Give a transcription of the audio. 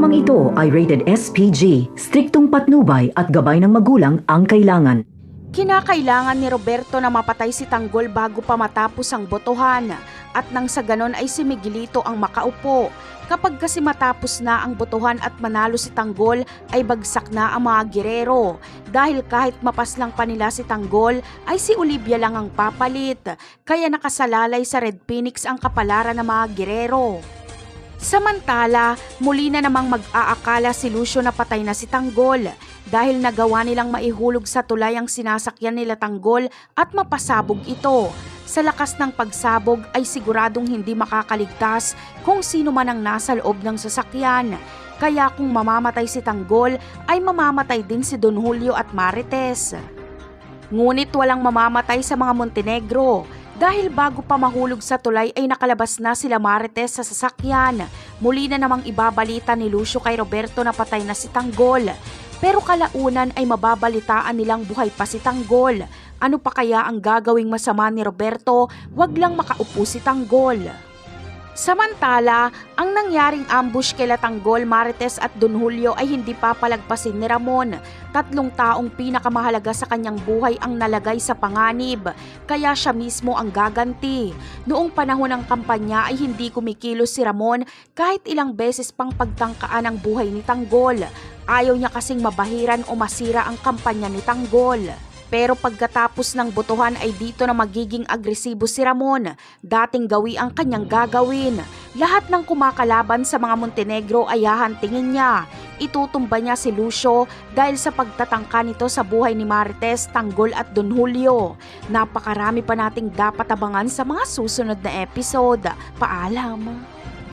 Programang ito ay rated SPG, striktong patnubay at gabay ng magulang ang kailangan. Kinakailangan ni Roberto na mapatay si Tanggol bago pa matapos ang botohan at nang sa ganon ay si Miguelito ang makaupo. Kapag kasi matapos na ang botohan at manalo si Tanggol ay bagsak na ang mga Guerrero dahil kahit mapaslang pa nila si Tanggol ay si Olivia lang ang papalit kaya nakasalalay sa Red Phoenix ang kapalaran ng mga Guerrero. Samantala, muli na namang mag-aakala si Lucio na patay na si Tanggol dahil nagawa nilang maihulog sa tulay ang sinasakyan nila Tanggol at mapasabog ito. Sa lakas ng pagsabog ay siguradong hindi makakaligtas kung sino man ang nasa loob ng sasakyan. Kaya kung mamamatay si Tanggol ay mamamatay din si Don Julio at Marites. Ngunit walang mamamatay sa mga Montenegro. Dahil bago pa mahulog sa tulay ay nakalabas na sila Marites sa sasakyan. Muli na namang ibabalita ni Lucio kay Roberto na patay na si Tanggol. Pero kalaunan ay mababalitaan nilang buhay pa si Tanggol. Ano pa kaya ang gagawing masama ni Roberto? Wag lang makaupo si Tanggol. Samantala, ang nangyaring ambush kay Tanggol, Marites at Don Julio ay hindi papalagpasin ni Ramon. 3 taong pinakamahalaga sa kanyang buhay ang nalagay sa panganib, kaya siya mismo ang gaganti. Noong panahon ng kampanya ay hindi kumikilos si Ramon kahit ilang beses pang pagtangkaan ang buhay ni Tanggol. Ayaw niya kasing mabahiran o masira ang kampanya ni Tanggol. Pero pagkatapos ng botohan ay dito na magiging agresibo si Ramon. Dating gawi ang kanyang gagawin. Lahat ng kumakalaban sa mga Montenegro ay hahantingin niya. Itutumba niya si Lucio dahil sa pagtatangka nito sa buhay ni Marites, Tanggol at Don Julio. Napakarami pa nating dapat abangan sa mga susunod na episode. Paalam!